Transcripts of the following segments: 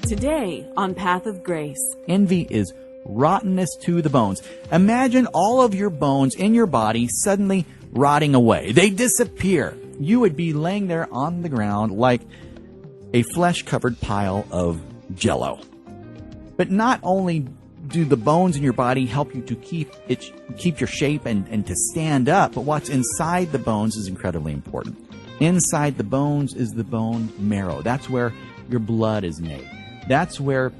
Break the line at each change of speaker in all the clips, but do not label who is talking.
Today on Path of Grace.
Envy is rottenness to the bones. Imagine all of your bones in your body suddenly rotting away. They disappear. You would be laying there on the ground like a flesh-covered pile of Jell-O. But not only do the bones in your body help you to keep your shape and to stand up, but what's inside the bones is incredibly important. Inside the bones is the bone marrow. That's where your blood is made. That's where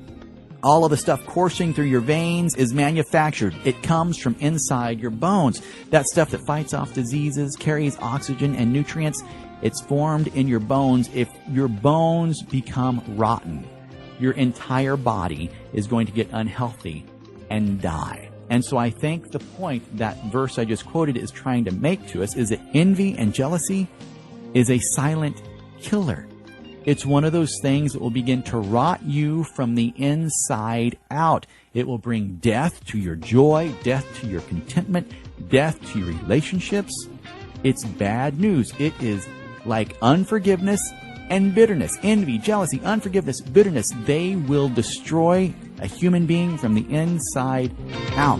all of the stuff coursing through your veins is manufactured. It comes from inside your bones. That stuff that fights off diseases, carries oxygen and nutrients, it's formed in your bones. If your bones become rotten, your entire body is going to get unhealthy and die. And so I think the point that verse I just quoted is trying to make to us is that envy and jealousy is a silent killer. It's one of those things that will begin to rot you from the inside out. It will bring death to your joy, death to your contentment, death to your relationships. It's bad news. It is like unforgiveness and bitterness. Envy, jealousy, unforgiveness, bitterness. They will destroy a human being from the inside out.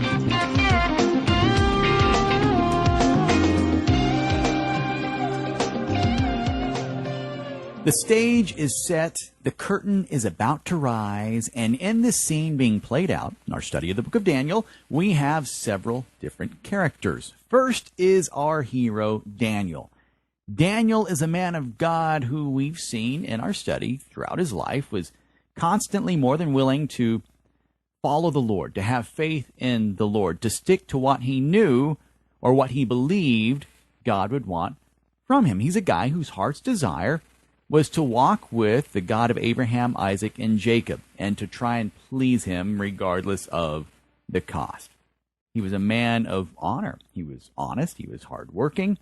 The stage is set, the curtain is about to rise, and in this scene being played out, in our study of the book of Daniel, we have several different characters. First is our hero, Daniel. Daniel is a man of God who we've seen in our study throughout his life was constantly more than willing to follow the Lord, to have faith in the Lord, to stick to what he knew or what he believed God would want from him. He's a guy whose heart's desire was to walk with the God of Abraham, Isaac, and Jacob, and to try and please him regardless of the cost. He was a man of honor. He was honest. He was hardworking.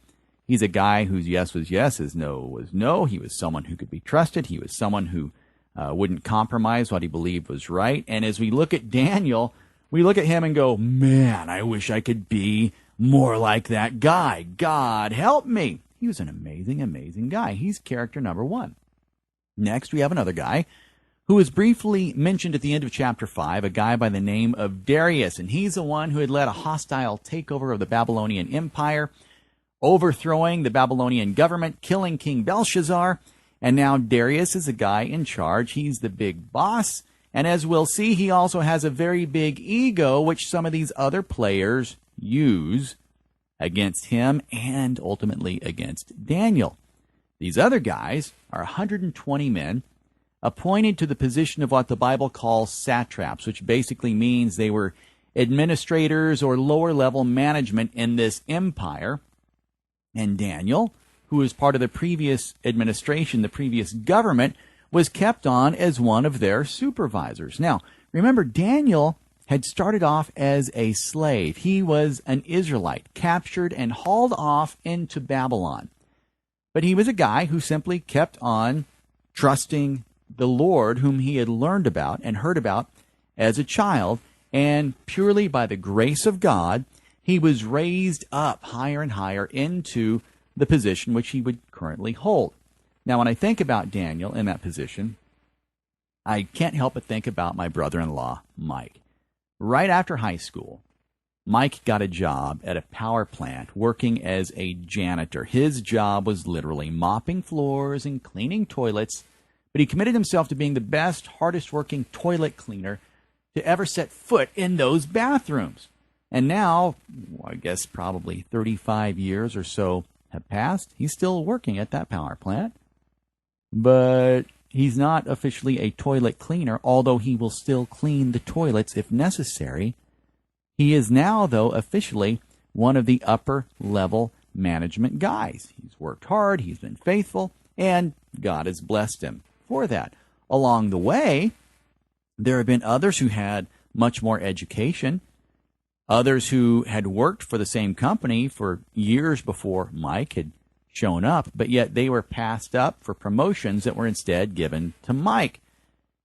He's a guy whose yes was yes, his no was no. He was someone who could be trusted. He was someone who wouldn't compromise what he believed was right. And as we look at Daniel, we look at him and go, man, I wish I could be more like that guy. God, help me. He was an amazing, amazing guy. He's character number one. Next, we have another guy who was briefly mentioned at the end of chapter 5, a guy by the name of Darius. And he's the one who had led a hostile takeover of the Babylonian Empire, overthrowing the Babylonian government, killing King Belshazzar. And now Darius is a guy in charge. He's the big boss. And as we'll see, he also has a very big ego, which some of these other players use against him and ultimately against Daniel. These other guys are 120 men appointed to the position of what the Bible calls satraps, which basically means they were administrators or lower-level management in this empire. And Daniel, who was part of the previous administration, the previous government, was kept on as one of their supervisors. Now, remember, Daniel had started off as a slave. He was an Israelite, captured and hauled off into Babylon. But he was a guy who simply kept on trusting the Lord, whom he had learned about and heard about as a child, and purely by the grace of God, he was raised up higher and higher into the position which he would currently hold. Now, when I think about Daniel in that position, I can't help but think about my brother-in-law, Mike. Right after high school, Mike got a job at a power plant working as a janitor. His job was literally mopping floors and cleaning toilets, but he committed himself to being the best, hardest-working toilet cleaner to ever set foot in those bathrooms. And now, I guess probably 35 years or so have passed. He's still working at that power plant, but he's not officially a toilet cleaner, although he will still clean the toilets if necessary. He is now, though, officially one of the upper-level management guys. He's worked hard, he's been faithful, and God has blessed him for that. Along the way, there have been others who had much more education, others who had worked for the same company for years before Mike had shown up, but yet they were passed up for promotions that were instead given to Mike.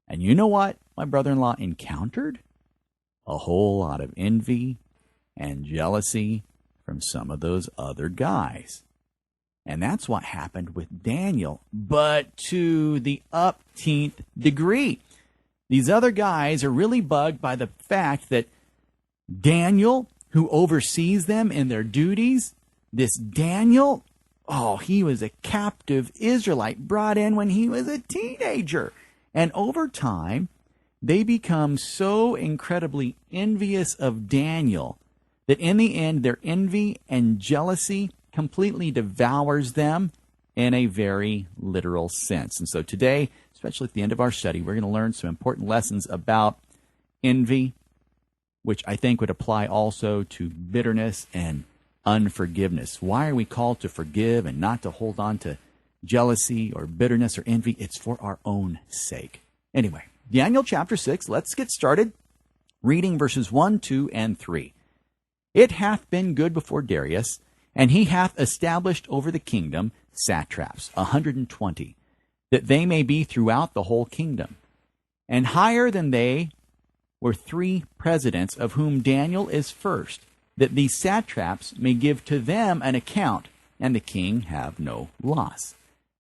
And you know what my brother-in-law encountered? A whole lot of envy and jealousy from some of those other guys. And that's what happened with Daniel, but to the upteenth degree. These other guys are really bugged by the fact that Daniel, who oversees them in their duties, this Daniel, he was a captive Israelite brought in when he was a teenager. And over time, they become so incredibly envious of Daniel that in the end, their envy and jealousy completely devours them in a very literal sense. And so today, especially at the end of our study, we're going to learn some important lessons about envy, which I think would apply also to bitterness and unforgiveness. Why are we called to forgive and not to hold on to jealousy or bitterness or envy? It's for our own sake. Anyway, Daniel chapter 6, let's get started reading verses 1, 2, and 3. It hath been good before Darius, and he hath established over the kingdom satraps, 120, that they may be throughout the whole kingdom. And higher than they were 3 presidents, of whom Daniel is first, that these satraps may give to them an account, and the king have no loss.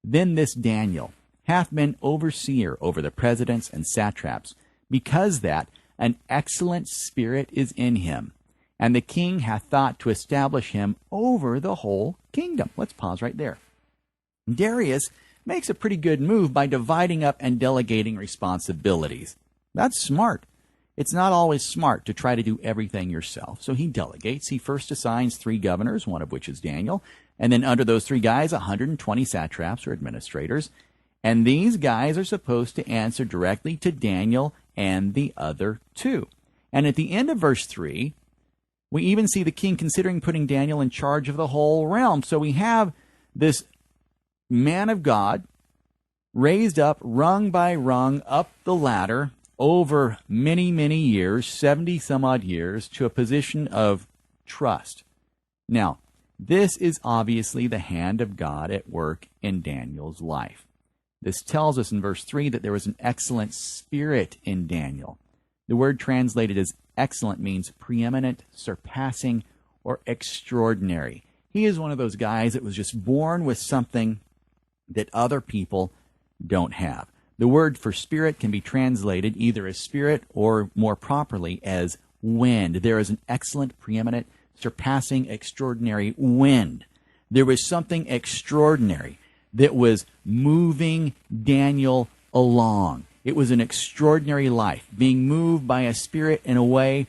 Then this Daniel hath been overseer over the presidents and satraps, because that an excellent spirit is in him, and the king hath thought to establish him over the whole kingdom. Let's pause right there. Darius makes a pretty good move by dividing up and delegating responsibilities. That's smart. It's not always smart to try to do everything yourself. So he delegates. He first assigns 3 governors, one of which is Daniel, and then under those 3 guys, 120 satraps or administrators. And these guys are supposed to answer directly to Daniel and the other 2. And at the end of verse 3, we even see the king considering putting Daniel in charge of the whole realm. So we have this man of God raised up rung by rung up the ladder over many, many years, 70 some odd years, to a position of trust. Now, this is obviously the hand of God at work in Daniel's life. This tells us in verse 3 that there was an excellent spirit in Daniel. The word translated as excellent means preeminent, surpassing, or extraordinary. He is one of those guys that was just born with something that other people don't have. The word for spirit can be translated either as spirit or more properly as wind. There is an excellent, preeminent, surpassing, extraordinary wind. There was something extraordinary that was moving Daniel along. It was an extraordinary life, being moved by a spirit in a way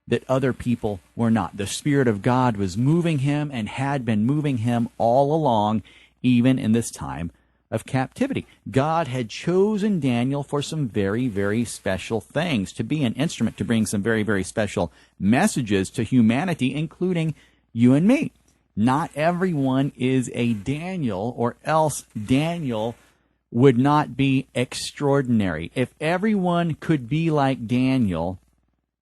that other people were not. The Spirit of God was moving him and had been moving him all along, even in this time of captivity. God had chosen Daniel for some very, very special things, to be an instrument to bring some very, very special messages to humanity, including you and me. Not everyone is a Daniel, or else Daniel would not be extraordinary. If everyone could be like Daniel,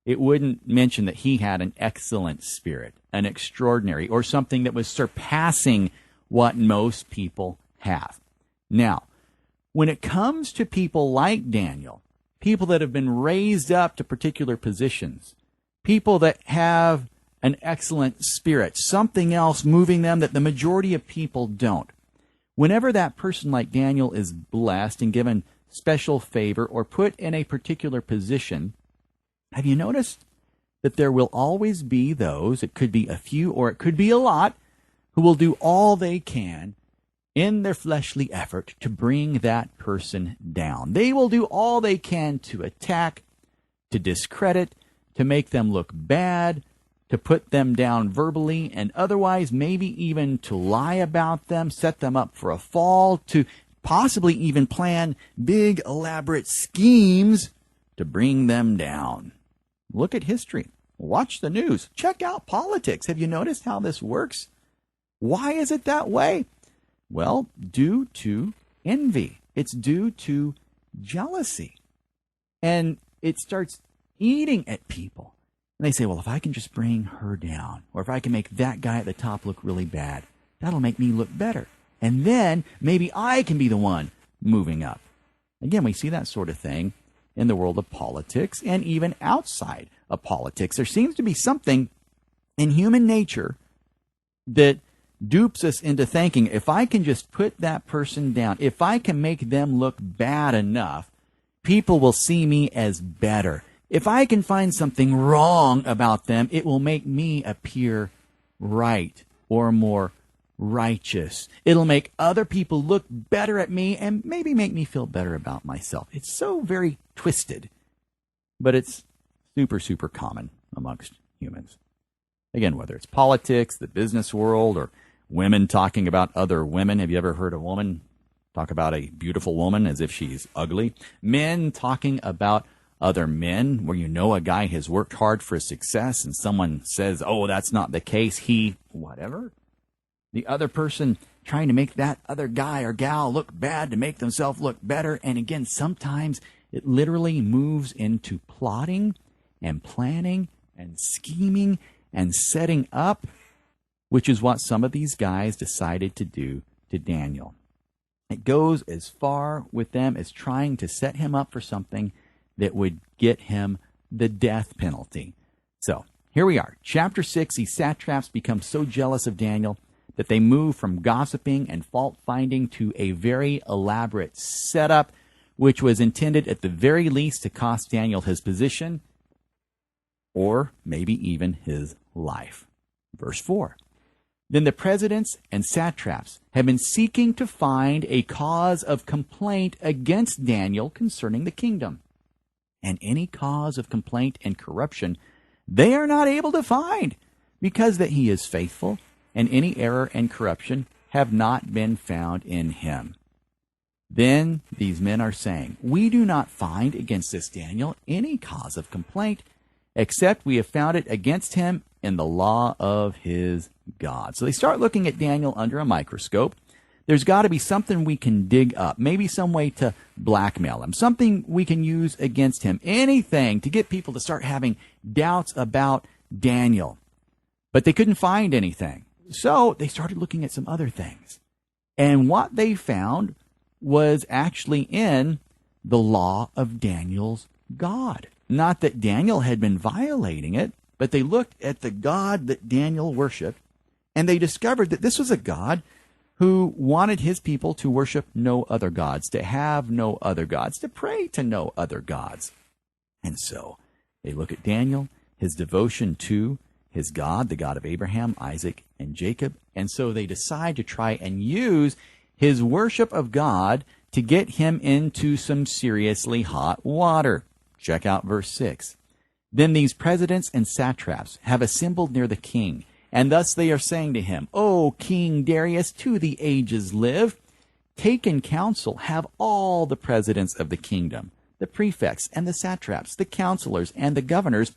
it wouldn't mention that he had an excellent spirit, an extraordinary, or something that was surpassing what most people have. Now, when it comes to people like Daniel, people that have been raised up to particular positions, people that have an excellent spirit, something else moving them that the majority of people don't, whenever that person like Daniel is blessed and given special favor or put in a particular position, have you noticed that there will always be those, it could be a few or it could be a lot, who will do all they can in their fleshly effort to bring that person down. They will do all they can to attack, to discredit, to make them look bad, to put them down verbally and otherwise, maybe even to lie about them, set them up for a fall, to possibly even plan big, elaborate schemes to bring them down. Look at history. Watch the news. Check out politics. Have you noticed how this works? Why is it that way? Well, due to envy. It's due to jealousy. And it starts eating at people. And they say, well, if I can just bring her down, or if I can make that guy at the top look really bad, that'll make me look better. And then maybe I can be the one moving up. Again, we see that sort of thing in the world of politics and even outside of politics. There seems to be something in human nature that dupes us into thinking, if I can just put that person down, if I can make them look bad enough, people will see me as better. If I can find something wrong about them, it will make me appear right or more righteous. It'll make other people look better at me and maybe make me feel better about myself. It's so very twisted, but it's super, super common amongst humans. Again, whether it's politics, the business world, or women talking about other women. Have you ever heard a woman talk about a beautiful woman as if she's ugly? Men talking about other men, where you know a guy has worked hard for his success and someone says, oh, that's not the case, he, whatever. The other person trying to make that other guy or gal look bad to make themselves look better. And again, sometimes it literally moves into plotting and planning and scheming and setting up, which is what some of these guys decided to do to Daniel. It goes as far with them as trying to set him up for something that would get him the death penalty. So here we are. Chapter 6, these satraps become so jealous of Daniel that they move from gossiping and fault-finding to a very elaborate setup, which was intended at the very least to cost Daniel his position or maybe even his life. Verse 4. Then the presidents and satraps have been seeking to find a cause of complaint against Daniel concerning the kingdom. And any cause of complaint and corruption they are not able to find, because that he is faithful, and any error and corruption have not been found in him. Then these men are saying, we do not find against this Daniel any cause of complaint, except we have found it against him in the law of his God. So they start looking at Daniel under a microscope. There's got to be something we can dig up, maybe some way to blackmail him, something we can use against him, anything to get people to start having doubts about Daniel. But they couldn't find anything. So they started looking at some other things. And what they found was actually in the law of Daniel's God. Not that Daniel had been violating it, but they looked at the God that Daniel worshiped, and they discovered that this was a God who wanted his people to worship no other gods, to have no other gods, to pray to no other gods. And so they look at Daniel, his devotion to his God, the God of Abraham, Isaac, and Jacob, and so they decide to try and use his worship of God to get him into some seriously hot water. Check out verse 6. Then these presidents and satraps have assembled near the king, and thus they are saying to him, O King Darius, to the ages live. Take in counsel, have all the presidents of the kingdom, the prefects and the satraps, the counselors and the governors,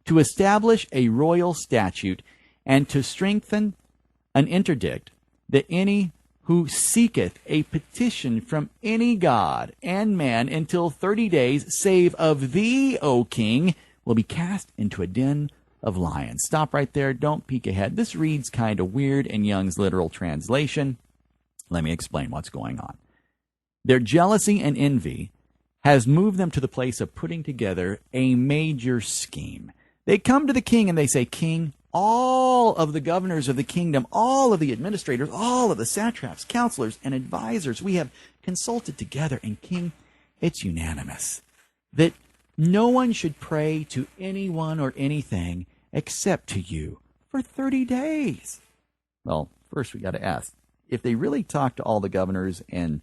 to establish a royal statute and to strengthen an interdict, that any who seeketh a petition from any god and man until 30 days, save of thee, O king, will be cast into a den of lions. Stop right there. Don't peek ahead. This reads kind of weird in Young's literal translation. Let me explain what's going on. Their jealousy and envy has moved them to the place of putting together a major scheme. They come to the king and they say, King, all of the governors of the kingdom, all of the administrators, all of the satraps, counselors, and advisors, we have consulted together, and King, it's unanimous that no one should pray to anyone or anything except to you for 30 days. Well, first we got to ask, if they really talked to all the governors and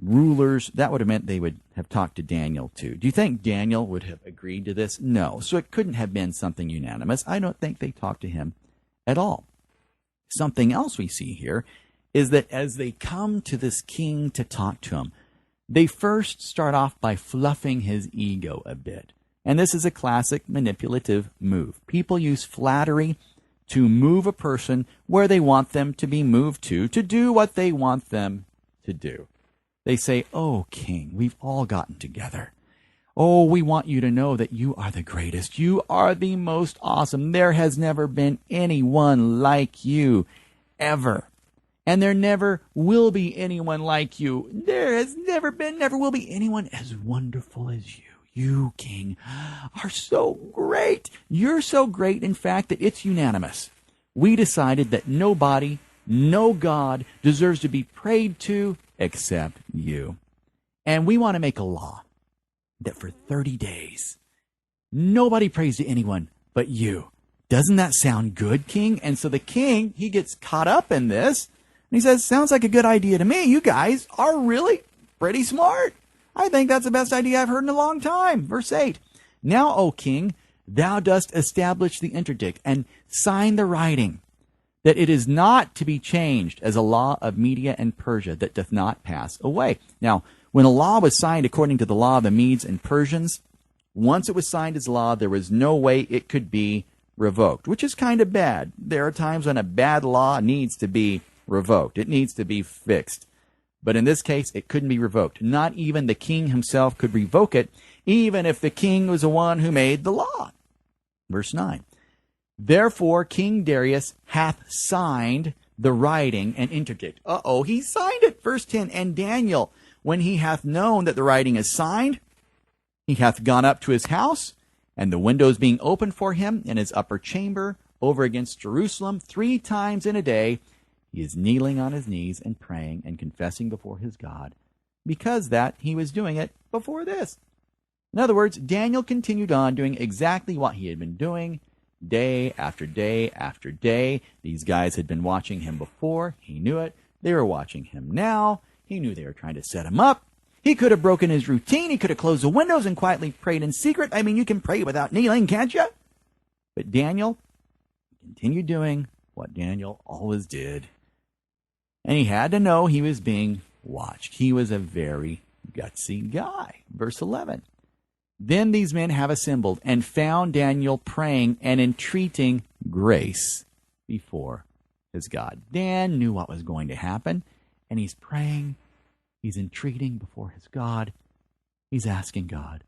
rulers, that would have meant they would have talked to Daniel too. Do you think Daniel would have agreed to this? No. So it couldn't have been something unanimous. I don't think they talked to him at all. Something else we see here is that as they come to this king to talk to him, they first start off by fluffing his ego a bit. And this is a classic manipulative move. People use flattery to move a person where they want them to be moved to do what they want them to do. They say, oh, king, we've all gotten together. Oh, we want you to know that you are the greatest. You are the most awesome. There has never been anyone like you, ever. And there never will be anyone like you. There has never been, never will be anyone as wonderful as you. You, king, are so great. You're so great, in fact, that it's unanimous. We decided that nobody, no God, deserves to be prayed to except you. And we want to make a law that for 30 days, nobody prays to anyone but you. Doesn't that sound good, king? And so the king, he gets caught up in this, and he says, sounds like a good idea to me. You guys are really pretty smart. I think that's the best idea I've heard in a long time. Verse 8, now, O king, thou dost establish the interdict and sign the writing, that it is not to be changed as a law of Media and Persia that doth not pass away. Now, when a law was signed according to the law of the Medes and Persians, once it was signed as law, there was no way it could be revoked, which is kind of bad. There are times when a bad law needs to be revoked. It needs to be fixed. But in this case, it couldn't be revoked. Not even the king himself could revoke it, even if the king was the one who made the law. Verse 9, therefore King Darius hath signed the writing and interdict. He signed it. Verse 10, and Daniel, when he hath known that the writing is signed, he hath gone up to his house, and the windows being opened for him in his upper chamber over against Jerusalem 3 times in a day, he is kneeling on his knees and praying and confessing before his God, because that he was doing it before this. In other words, Daniel continued on doing exactly what he had been doing day after day after day. These guys had been watching him before. He knew it. They were watching him now. He knew they were trying to set him up. He could have broken his routine. He could have closed the windows and quietly prayed in secret. I mean, you can pray without kneeling, can't you? But Daniel continued doing what Daniel always did. And he had to know he was being watched. He was a very gutsy guy. Verse 11. Then these men have assembled and found Daniel praying and entreating grace before his God. Dan knew what was going to happen, and he's praying. He's entreating before his God. He's asking God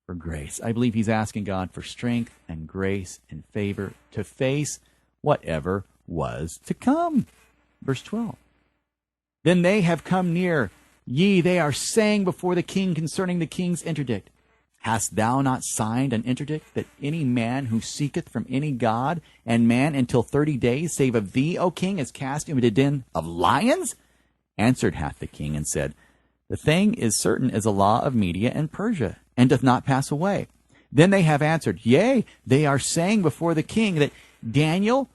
for grace. I believe he's asking God for strength and grace and favor to face whatever was to come. Verse 12. Then they have come near. Ye, they are saying before the king concerning the king's interdict. Hast thou not signed an interdict that any man who seeketh from any god and man until 30 days, save of thee, O king, is cast into the den of lions? Answered hath the king and said, the thing is certain as a law of Media and Persia, and doth not pass away. Then they have answered, yea, they are saying before the king that Daniel,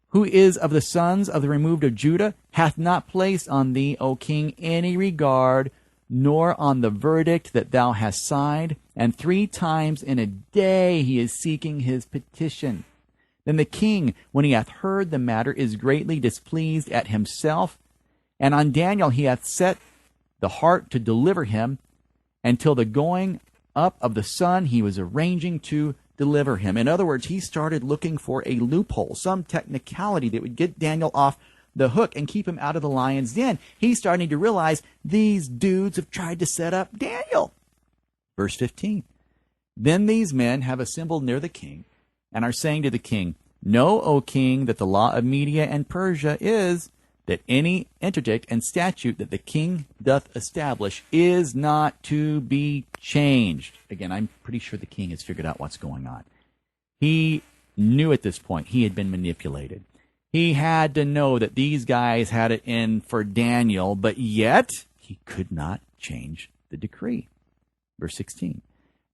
who is of the sons of the removed of Judah, hath not placed on thee, O king, any regard, nor on the verdict that thou hast signed, and 3 times in a day he is seeking his petition. Then the king, when he hath heard the matter, is greatly displeased at himself, and on Daniel he hath set the heart to deliver him, until the going up of the sun he was arranging to deliver him. In other words, he started looking for a loophole, some technicality that would get Daniel off the hook and keep him out of the lion's den. He's starting to realize these dudes have tried to set up Daniel. Verse 15. Then these men have assembled near the king, and are saying to the king, know, O king, that the law of Media and Persia is that any interdict and statute that the king doth establish is not to be changed. Again, I'm pretty sure the king has figured out what's going on. He knew at this point he had been manipulated. He had to know that these guys had it in for Daniel, but yet he could not change the decree. Verse 16.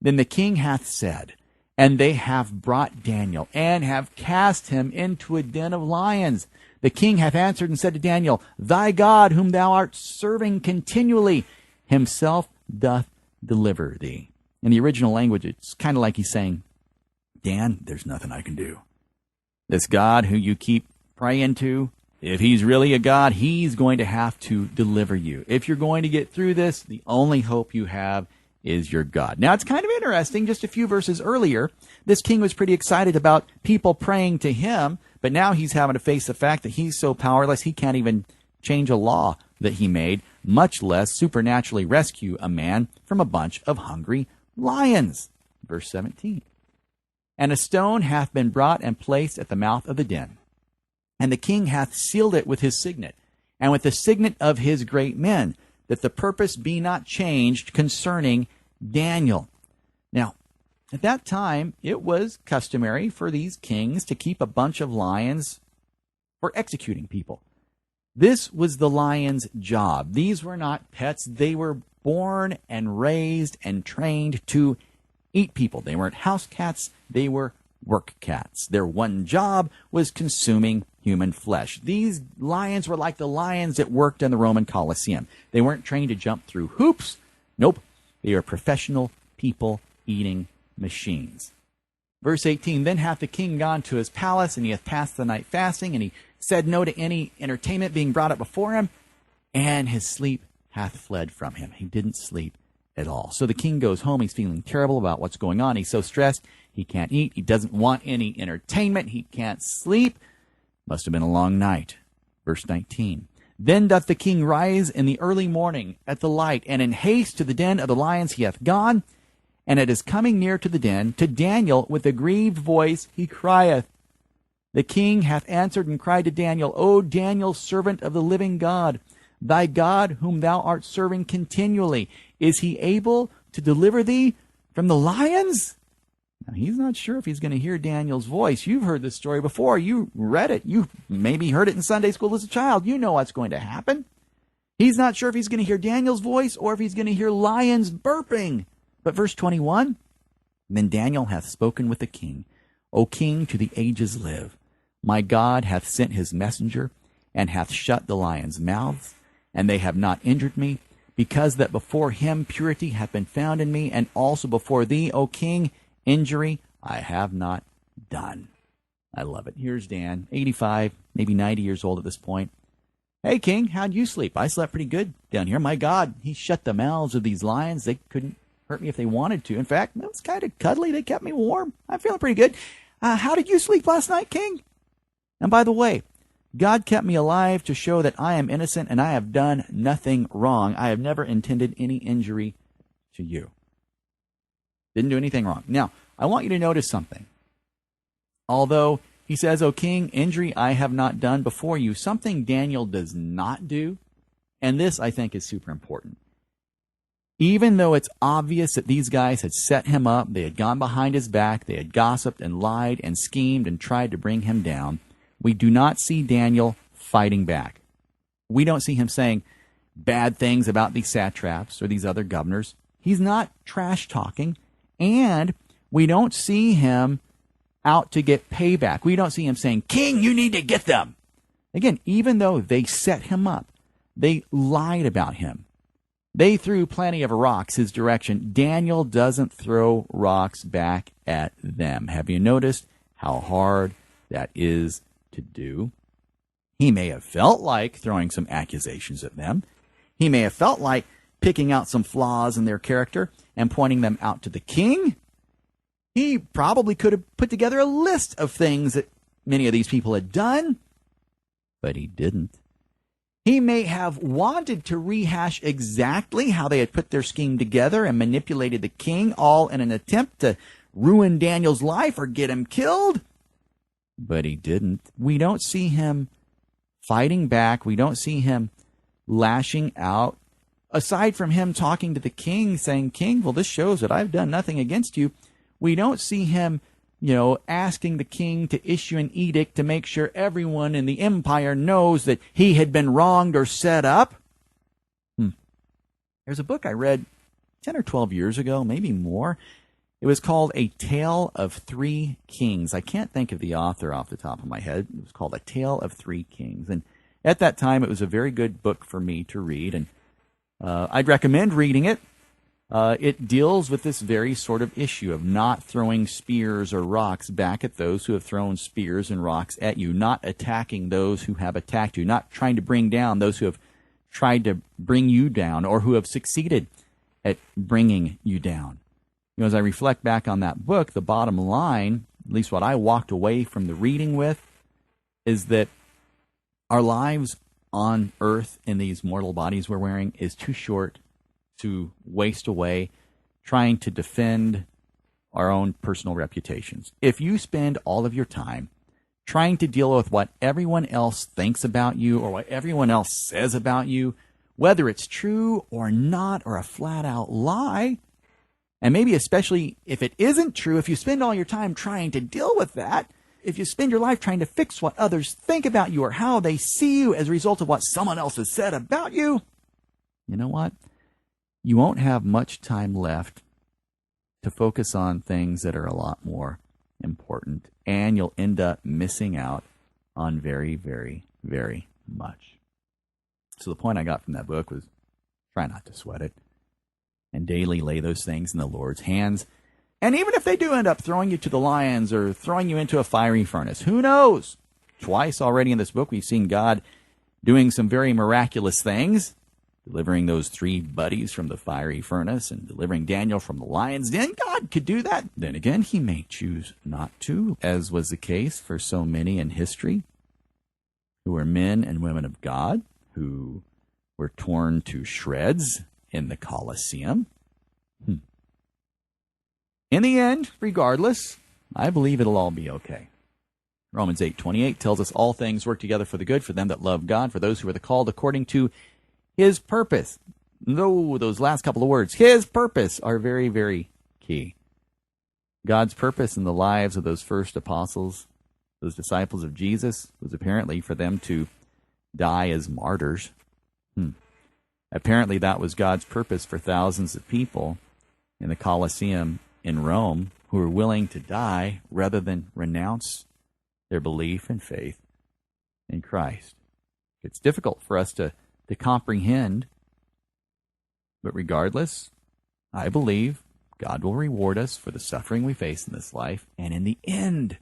Then the king hath said, and they have brought Daniel, and have cast him into a den of lions. The king hath answered and said to Daniel, thy God, whom thou art serving continually, himself doth deliver thee. In the original language, it's kind of like he's saying, Dan, there's nothing I can do. This God who you keep praying to, if he's really a God, he's going to have to deliver you. If you're going to get through this, the only hope you have is your God. Now, it's kind of interesting. Just a few verses earlier, this king was pretty excited about people praying to him, but now he's having to face the fact that he's so powerless he can't even change a law that he made, much less supernaturally rescue a man from a bunch of hungry lions. Verse 17. And a stone hath been brought and placed at the mouth of the den, and the king hath sealed it with his signet, and with the signet of his great men, that the purpose be not changed concerning Daniel. Now, at that time, it was customary for these kings to keep a bunch of lions for executing people. This was the lion's job. These were not pets. They were born and raised and trained to eat people. They weren't house cats, they were work cats. Their one job was consuming human flesh. These lions were like the lions that worked in the Roman Colosseum. They weren't trained to jump through hoops. Nope, they are professional people-eating machines. Verse 18, then hath the king gone to his palace, and he hath passed the night fasting, and he said no to any entertainment being brought up before him, and his sleep hath fled from him. He didn't sleep at all. So the king goes home. He's feeling terrible about what's going on. He's so stressed. He can't eat. He doesn't want any entertainment. He can't sleep. Must have been a long night. Verse 19. Then doth the king rise in the early morning at the light, and in haste to the den of the lions he hath gone. And it is coming near to the den, to Daniel with a grieved voice he crieth. The king hath answered and cried to Daniel, O Daniel, servant of the living God, thy God whom thou art serving continually, is he able to deliver thee from the lions? Now, he's not sure if he's going to hear Daniel's voice. You've heard this story before. You read it. You maybe heard it in Sunday school as a child. You know what's going to happen. He's not sure if he's going to hear Daniel's voice or if he's going to hear lions burping. But verse 21, then Daniel hath spoken with the king. O king, to the ages live. My God hath sent his messenger, and hath shut the lions' mouths, and they have not injured me, because that before him purity hath been found in me, and also before thee, O king, injury I have not done. I love it. Here's Dan, 85, maybe 90 years old at this point. Hey, king, how'd you sleep? I slept pretty good down here. My God, he shut the mouths of these lions. They couldn't hurt me if they wanted to. In fact, it was kind of cuddly. They kept me warm. I'm feeling pretty good. How did you sleep last night, king? And by the way, God kept me alive to show that I am innocent and I have done nothing wrong. I have never intended any injury to you. Didn't do anything wrong. Now, I want you to notice something. Although he says, O king, injury I have not done before you, something Daniel does not do, and this I think is super important. Even though it's obvious that these guys had set him up, they had gone behind his back, they had gossiped and lied and schemed and tried to bring him down, we do not see Daniel fighting back. We don't see him saying bad things about these satraps or these other governors. He's not trash talking, and we don't see him out to get payback. We don't see him saying, King, you need to get them. Again, even though they set him up, they lied about him. They threw plenty of rocks his direction. Daniel doesn't throw rocks back at them. Have you noticed how hard that is to do? He may have felt like throwing some accusations at them. He may have felt like picking out some flaws in their character and pointing them out to the king. He probably could have put together a list of things that many of these people had done, but he didn't. He may have wanted to rehash exactly how they had put their scheme together and manipulated the king, all in an attempt to ruin Daniel's life or get him killed, but he didn't. We don't see him fighting back. We don't see him lashing out. Aside from him talking to the king, saying, King, well, this shows that I've done nothing against you. We don't see him, asking the king to issue an edict to make sure everyone in the empire knows that he had been wronged or set up. There's a book I read 10 or 12 years ago, maybe more. It was called A Tale of Three Kings. I can't think of the author off the top of my head. It was called A Tale of Three Kings. And at that time, it was a very good book for me to read, and I'd recommend reading it. It deals with this very sort of issue of not throwing spears or rocks back at those who have thrown spears and rocks at you, not attacking those who have attacked you, not trying to bring down those who have tried to bring you down or who have succeeded at bringing you down. As I reflect back on that book, the bottom line, at least what I walked away from the reading with, is that our lives on earth in these mortal bodies we're wearing is too short to waste away trying to defend our own personal reputations. If you spend all of your time trying to deal with what everyone else thinks about you or what everyone else says about you, whether it's true or not or a flat-out lie, and maybe especially if it isn't true, if you spend all your time trying to deal with that, if you spend your life trying to fix what others think about you or how they see you as a result of what someone else has said about you, you know what? you won't have much time left to focus on things that are a lot more important, and you'll end up missing out on very, very, very much. So the point I got from that book was try not to sweat it and daily lay those things in the Lord's hands. And even if they do end up throwing you to the lions or throwing you into a fiery furnace, who knows? Twice already in this book, we've seen God doing some very miraculous things, delivering those 3 buddies from the fiery furnace and delivering Daniel from the lion's den. God could do that. Then again, he may choose not to, as was the case for so many in history who were men and women of God who were torn to shreds in the Colosseum. In the end, regardless, I believe it'll all be okay. Romans 8:28 tells us all things work together for the good for them that love God, for those who are the called according to his purpose. No, those last couple of words, his purpose, are very, very key. God's purpose in the lives of those first apostles, those disciples of Jesus, was apparently for them to die as martyrs. Apparently that was God's purpose for thousands of people in the Colosseum in Rome who were willing to die rather than renounce their belief and faith in Christ. It's difficult for us to comprehend, but regardless, I believe God will reward us for the suffering we face in this life, and in the end,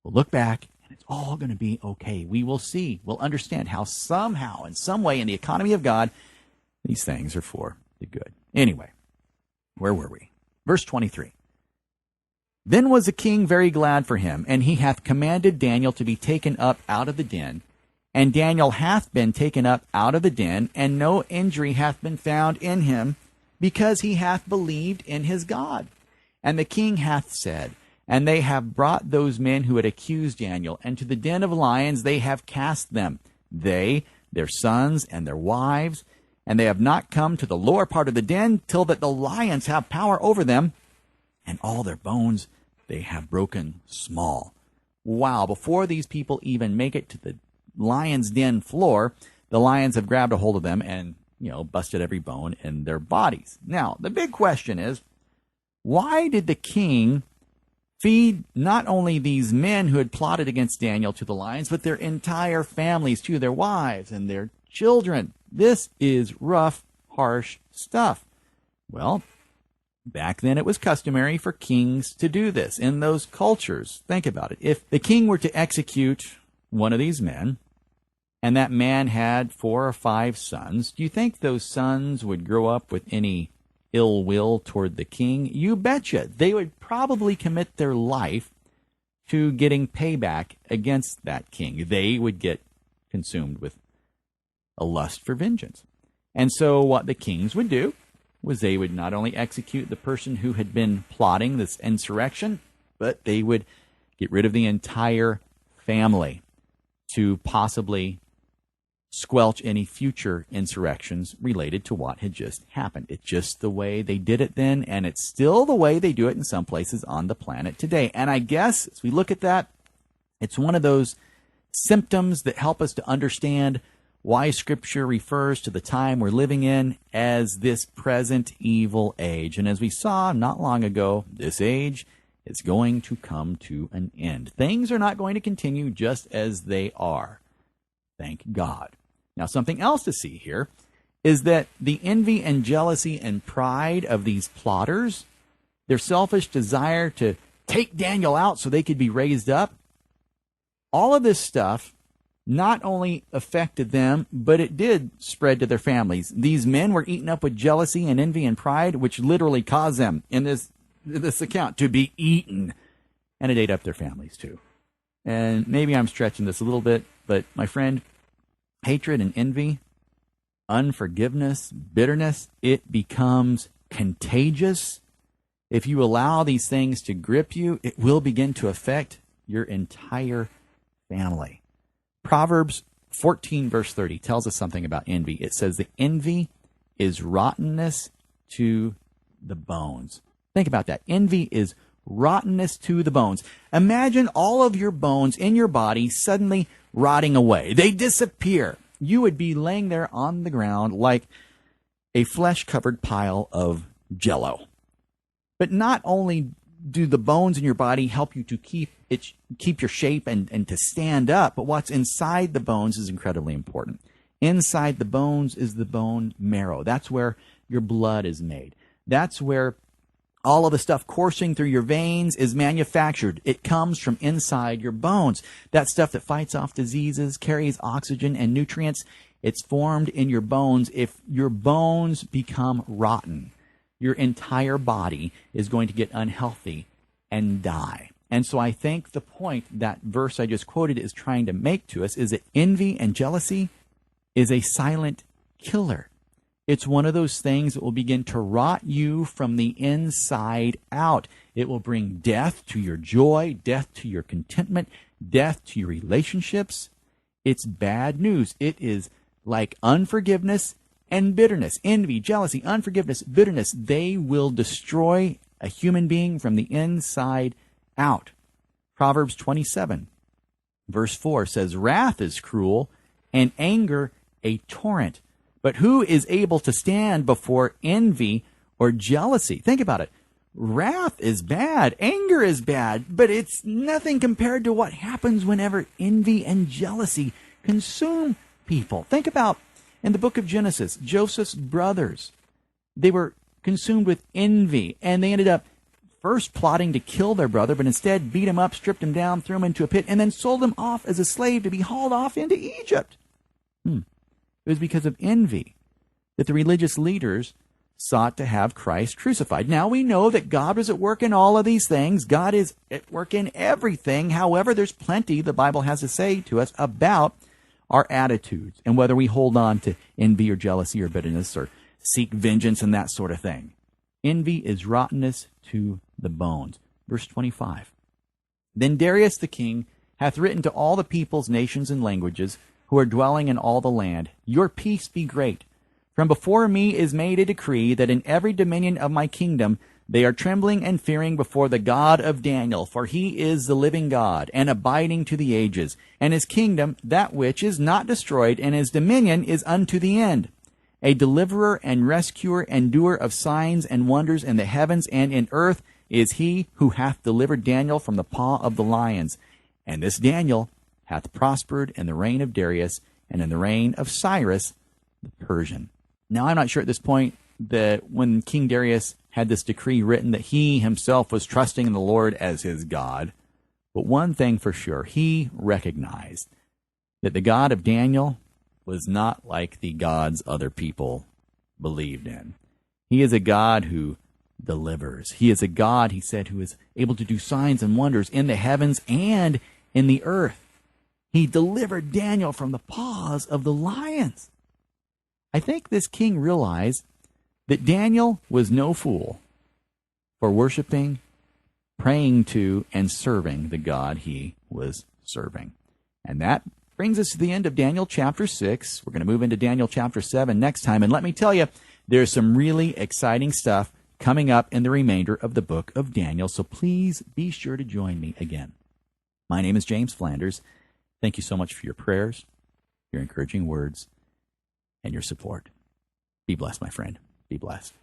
we'll look back and it's all going to be okay. We will see, we'll understand how somehow, in some way, in the economy of God, these things are for the good. Anyway, where were we? Verse 23. Then was the king very glad for him, and he hath commanded Daniel to be taken up out of the den. And Daniel hath been taken up out of the den, and no injury hath been found in him, because he hath believed in his God. And the king hath said, and they have brought those men who had accused Daniel, and to the den of lions they have cast them, they, their sons, and their wives, and they have not come to the lower part of the den, till that the lions have power over them, and all their bones they have broken small. Wow, before these people even make it to the lion's den floor, the lions have grabbed a hold of them and, busted every bone in their bodies. Now, the big question is, why did the king feed not only these men who had plotted against Daniel to the lions, but their entire families too, their wives and their children? This is rough, harsh stuff. Well, back then it was customary for kings to do this in those cultures. Think about it. If the king were to execute one of these men, and that man had 4 or 5 sons, do you think those sons would grow up with any ill will toward the king? You betcha. They would probably commit their life to getting payback against that king. They would get consumed with a lust for vengeance. And so what the kings would do was they would not only execute the person who had been plotting this insurrection, but they would get rid of the entire family to possibly squelch any future insurrections related to what had just happened. It's just the way they did it then, and it's still the way they do it in some places on the planet today. And I guess, as we look at that, it's one of those symptoms that help us to understand why Scripture refers to the time we're living in as this present evil age. And as we saw not long ago, this age is going to come to an end. Things are not going to continue just as they are. Thank God. Now, something else to see here is that the envy and jealousy and pride of these plotters, their selfish desire to take Daniel out so they could be raised up, all of this stuff not only affected them, but it did spread to their families. These men were eaten up with jealousy and envy and pride, which literally caused them, in this account, to be eaten. And it ate up their families too. And maybe I'm stretching this a little bit, but my friend, hatred and envy, unforgiveness, bitterness, it becomes contagious. If you allow these things to grip you, it will begin to affect your entire family. Proverbs 14, verse 30 tells us something about envy. It says the envy is rottenness to the bones. Think about that. Envy is rottenness to the bones. Imagine all of your bones in your body suddenly rotting away. They disappear. You would be laying there on the ground like a flesh-covered pile of jello. But not only do the bones in your body help you to keep your shape and to stand up, but what's inside the bones is incredibly important. Inside the bones is the bone marrow. That's where your blood is made. That's where all of the stuff coursing through your veins is manufactured. It comes from inside your bones. That stuff that fights off diseases, carries oxygen and nutrients, it's formed in your bones. If your bones become rotten, your entire body is going to get unhealthy and die. And so I think the point that verse I just quoted is trying to make to us is that envy and jealousy is a silent killer. It's one of those things that will begin to rot you from the inside out. It will bring death to your joy, death to your contentment, death to your relationships. It's bad news. It is like unforgiveness and bitterness. Envy, jealousy, unforgiveness, bitterness. They will destroy a human being from the inside out. Proverbs 27, verse 4 says, "Wrath is cruel and anger a torrent. But who is able to stand before envy or jealousy?" Think about it. Wrath is bad. Anger is bad. But it's nothing compared to what happens whenever envy and jealousy consume people. Think about in the book of Genesis, Joseph's brothers. They were consumed with envy, and they ended up first plotting to kill their brother, but instead beat him up, stripped him down, threw him into a pit, and then sold him off as a slave to be hauled off into Egypt. It was because of envy that the religious leaders sought to have Christ crucified. Now we know that God was at work in all of these things. God is at work in everything. However, there's plenty the Bible has to say to us about our attitudes and whether we hold on to envy or jealousy or bitterness or seek vengeance and that sort of thing. Envy is rottenness to the bones. Verse 25. "Then Darius the king hath written to all the peoples, nations, and languages who are dwelling in all the land, Your peace be great. From before me is made a decree that in every dominion of my kingdom they are trembling and fearing before the God of Daniel, for he is the living God, and abiding to the ages, and his kingdom that which is not destroyed, and his dominion is unto the end. A deliverer and rescuer and doer of signs and wonders in the heavens and in earth is he who hath delivered Daniel from the paw of the lions. And this Daniel hath prospered in the reign of Darius and in the reign of Cyrus the Persian." Now, I'm not sure at this point that when King Darius had this decree written that he himself was trusting in the Lord as his God. But one thing for sure, he recognized that the God of Daniel was not like the gods other people believed in. He is a God who delivers. He is a God, he said, who is able to do signs and wonders in the heavens and in the earth. He delivered Daniel from the paws of the lions. I think this king realized that Daniel was no fool for worshiping, praying to, and serving the God he was serving. And that brings us to the end of Daniel chapter 6. We're going to move into Daniel chapter 7 next time. And let me tell you, there's some really exciting stuff coming up in the remainder of the book of Daniel. So please be sure to join me again. My name is James Flanders. Thank you so much for your prayers, your encouraging words, and your support. Be blessed, my friend. Be blessed.